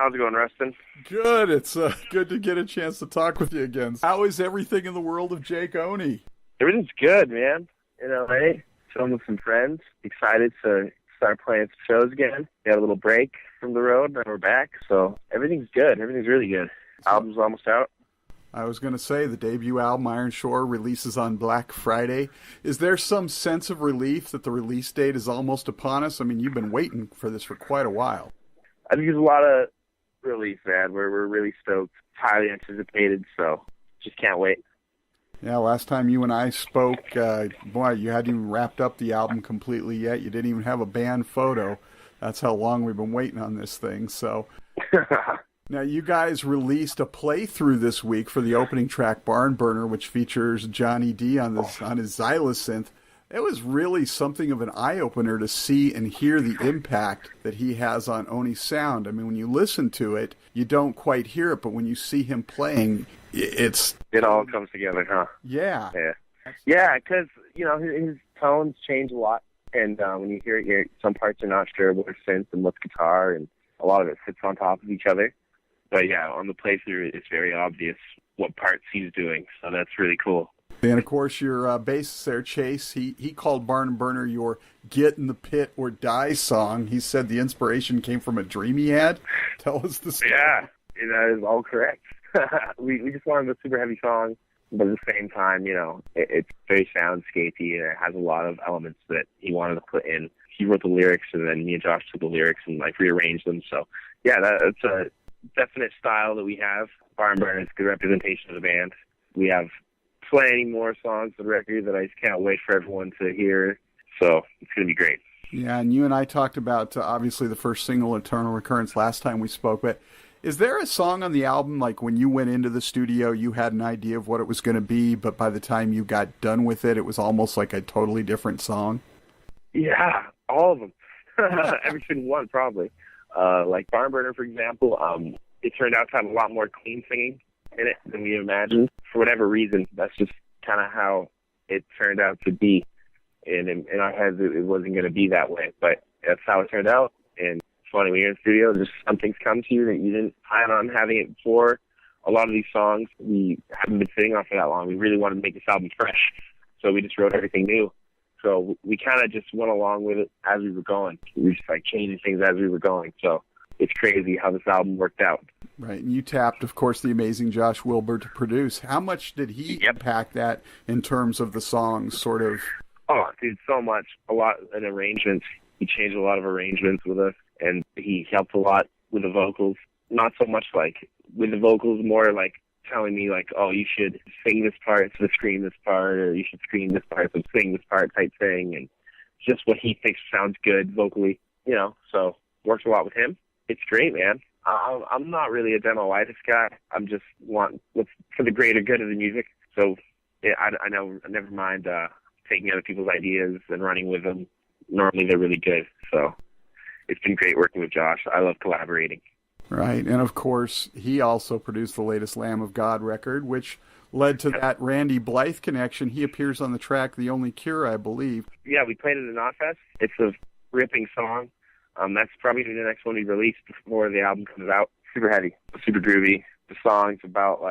How's it going, Rustin? Good. It's good to get a chance to talk with you again. How is everything in the world of Jake Oni? Everything's good, man. In LA, chilling with some friends. Excited to start playing some shows again. We had a little break from the road, and we're back. So everything's good. Everything's really good. Album's almost out. I was going to say the debut album, Ironshore, releases on Black Friday. Is there some sense of relief that the release date is almost upon us? I mean, you've been waiting for this for quite a while. I think there's a lot of relief, man. We're really stoked. It's highly anticipated, so just can't wait. Yeah, last time you and I spoke, boy, you hadn't even wrapped up the album completely yet. You didn't even have a band photo. That's how long we've been waiting on this thing. So now you guys released a playthrough this week for the opening track, Barn Burner, which features Johnny D on his xylosynth. It was really something of an eye-opener to see and hear the impact that he has on Oni's sound. I mean, when you listen to it, you don't quite hear it, but when you see him playing, it all comes together, huh? Yeah. Yeah, because, his tones change a lot, and when you hear it, some parts are not sure what's synth and what's guitar, and a lot of it sits on top of each other. But yeah, on the playthrough, it's very obvious what parts he's doing, so that's really cool. And, of course, your bassist there, Chase, he called Barn Burner your Get in the Pit or Die song. He said the inspiration came from a dream he had. Tell us the story. Yeah, that is all correct. we just wanted a super heavy song, but at the same time, it's very soundscapey, and it has a lot of elements that he wanted to put in. He wrote the lyrics, and then me and Josh took the lyrics and, rearranged them. So, yeah, that's a definite style that we have. Barn Burner is a good representation of the band. We have plenty more songs on the record that I just can't wait for everyone to hear. So it's going to be great. Yeah, and you and I talked about, obviously, the first single, Eternal Recurrence, last time we spoke. But is there a song on the album, like when you went into the studio, you had an idea of what it was going to be, but by the time you got done with it, it was almost like a totally different song? Yeah, all of them. Every single one, probably. Like Barn Burner, for example, it turned out to have a lot more clean singing in it than we imagined. For whatever reason, that's just kind of how it turned out to be. And in our heads, it wasn't going to be that way, but that's how it turned out. And it's funny, when you're in the studio, just some things come to you that you didn't plan on having it before. A lot of these songs, we haven't been sitting on for that long. We really wanted to make this album fresh, so we just wrote everything new. So we kind of just went along with it as we were going. We just changing things as we were going. So it's crazy how this album worked out. Right, and you tapped, of course, the amazing Josh Wilbur to produce. How much did he impact that in terms of the songs, sort of? Oh, dude, so much. A lot in arrangements. He changed a lot of arrangements with us, and he helped a lot with the vocals. Not so much with the vocals, more telling me oh, you should sing this part, so scream this part, or you should scream this part, so sing this part type thing, and just what he thinks sounds good vocally, so works a lot with him. It's great, man. I'm not really a demo-itis guy. I'm just want what's for the greater good of the music. So I know, I never mind taking other people's ideas and running with them. Normally they're really good. So it's been great working with Josh. I love collaborating. Right, and of course, he also produced the latest Lamb of God record, which led to that Randy Blythe connection. He appears on the track The Only Cure, I believe. Yeah, we played it at Knotfest. It's a ripping song. That's probably the next one we release before the album comes out. Super heavy, super groovy. The song's about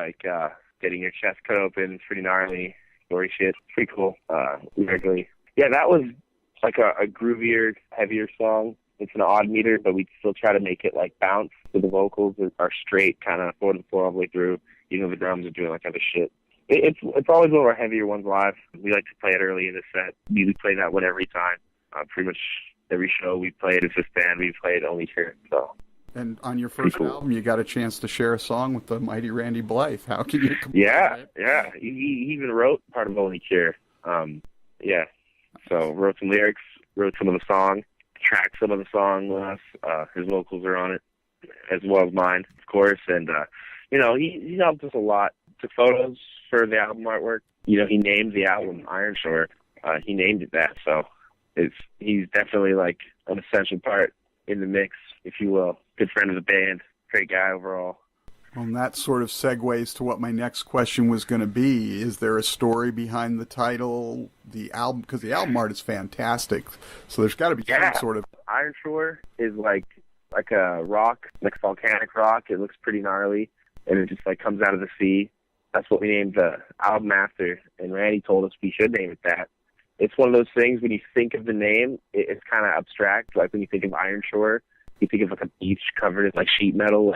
getting your chest cut open. It's pretty gnarly, gory shit. It's pretty cool. Lyrically, yeah, that was a groovier, heavier song. It's an odd meter, but we still try to make it bounce. So the vocals are straight, kind of 4/4 all the way through. Even though the drums are doing other shit. It's always one of our heavier ones live. We like to play it early in the set. We play that one every time. Pretty much every show we played as this band, we played Only Cure. So. And on your first album, you got a chance to share a song with the mighty Randy Blythe. How can you complain? Yeah. He even wrote part of Only Cure. Yeah. So wrote some lyrics, wrote some of the song, tracked some of the song with us. His vocals are on it, as well as mine, of course. And, he helped us a lot. Took photos for the album artwork. He named the album Ironshore. He named it that, so he's definitely an essential part in the mix, if you will. Good friend of the band, great guy overall. Well, and that sort of segues to what my next question was going to be. Is there a story behind the title, the album? Because the album art is fantastic, so there's got to be some sort of... Ironshore is like a rock, like volcanic rock. It looks pretty gnarly, and it just like comes out of the sea. That's what we named the album after, and Randy told us we should name it that. It's one of those things when you think of the name, it's kind of abstract. Like when you think of Ironshore, you think of like a beach covered in like sheet metal,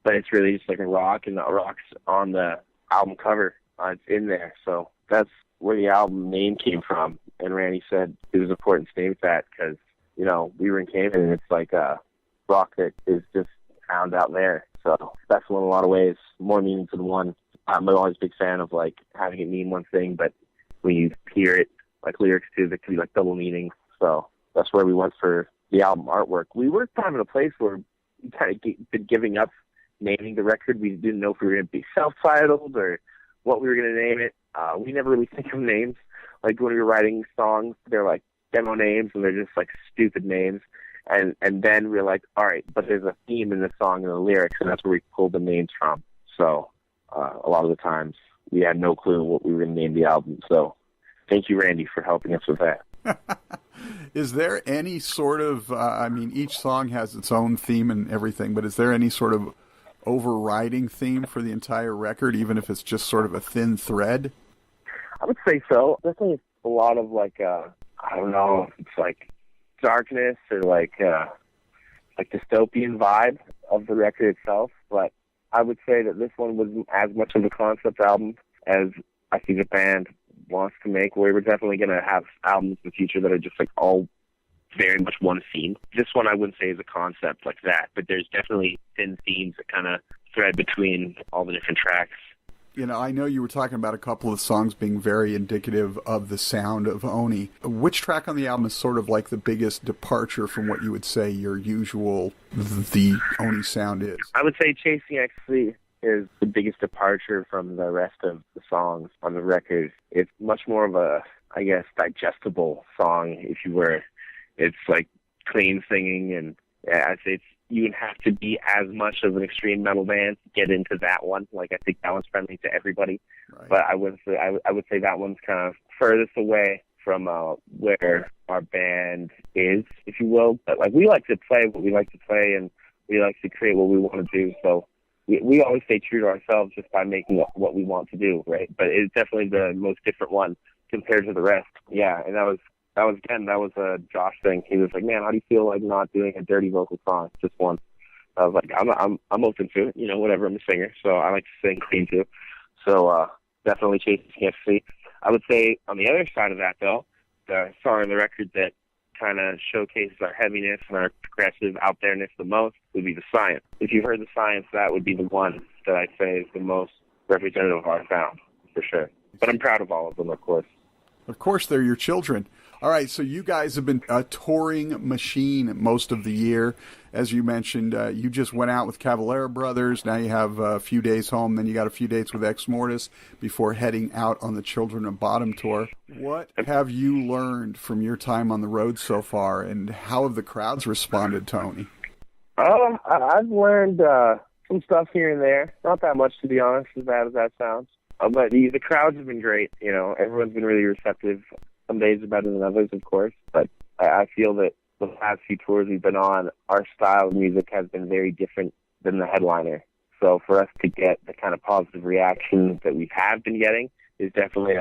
but it's really just like a rock, and the rock's on the album cover. It's in there, so that's where the album name came from. And Randy said it was important to name it that because, you know, we were in Canada, and it's like a rock that is just found out there. So that's in a lot of ways, more meanings than one. I'm always a big fan of like having it mean one thing, but when you hear it, like lyrics too, that could be like double meanings. So that's where we went for the album artwork. We were kind of in a place where we kind of been giving up naming the record. We didn't know if we were going to be self-titled or what we were going to name it. We never really think of names. Like when we were writing songs, they're like demo names, and they're just like stupid names. And then we're like, all right, but there's a theme in the song and the lyrics, and that's where we pulled the names from. So a lot of the times we had no clue what we were going to name the album. So thank you, Randy, for helping us with that. Is there any sort of, I mean, each song has its own theme and everything, but is there any sort of overriding theme for the entire record, even if it's just sort of a thin thread? I would say so. Definitely a lot of like, I don't know, it's like darkness or like dystopian vibe of the record itself, but I would say that this one wasn't as much of a concept album as I think the band wants to make. We're definitely going to have albums in the future that are just like all very much one theme. This one I wouldn't say is a concept like that, but there's definitely thin themes that kind of thread between all the different tracks. You know, I know you were talking about a couple of songs being very indicative of the sound of Oni. Which track on the album is sort of like the biggest departure from what you would say your usual, the Oni sound is? I would say Chasing Ecstasy is the biggest departure from the rest of the songs on the record. It's much more of a, I guess, digestible song, if you were. It's like clean singing, and I'd say you would have to be as much of an extreme metal band to get into that one. Like, I think that one's friendly to everybody. Right. But I would say that one's kind of furthest away from where our band is, if you will. But like, we like to play what we like to play, and we like to create what we want to do. So we always stay true to ourselves just by making what we want to do, right? But it's definitely the most different one compared to the rest. Yeah, and that was a Josh thing. He was like, "Man, how do you feel like not doing a dirty vocal song, just one?" I was like, "I'm open to it, you know, whatever. I'm a singer, so I like to sing clean too." So definitely Chasing Ecstasy. I would say on the other side of that, though, the song on the record that kind of showcases our heaviness and our progressive out there-ness the most would be The Science. If you heard The Science, that would be the one that I'd say is the most representative of our sound, for sure. But I'm proud of all of them, of course. Of course, they're your children. All right, so you guys have been a touring machine most of the year. As you mentioned, you just went out with Cavalera Brothers. Now you have a few days home. Then you got a few dates with Ex Mortis before heading out on the Children of Bottom tour. What have you learned from your time on the road so far, and how have the crowds responded, Tony? I've learned some stuff here and there. Not that much, to be honest, as bad as that sounds. But the crowds have been great. You know, everyone's been really receptive. Some days are better than others, of course, but I feel that the past few tours we've been on, our style of music has been very different than the headliner. So for us to get the kind of positive reaction that we have been getting is definitely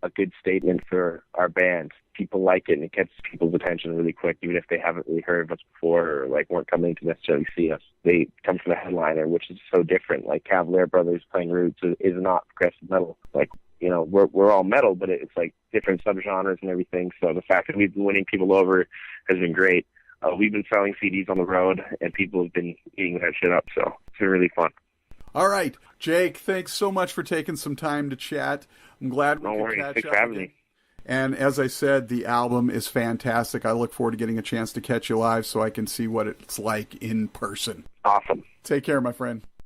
a good statement for our band. People like it, and it gets people's attention really quick, even if they haven't really heard of us before or like weren't coming to necessarily see us. They come from the headliner, which is so different. Like Cavalera Brothers playing Roots is not progressive metal. Like, you know, we're all metal, but it's like different subgenres and everything. So the fact that we've been winning people over has been great. We've been selling CDs on the road, and people have been eating that shit up. So it's been really fun. All right, Jake, thanks so much for taking some time to chat. I'm glad we could catch up. Thanks for having me. And as I said, the album is fantastic. I look forward to getting a chance to catch you live so I can see what it's like in person. Awesome. Take care, my friend.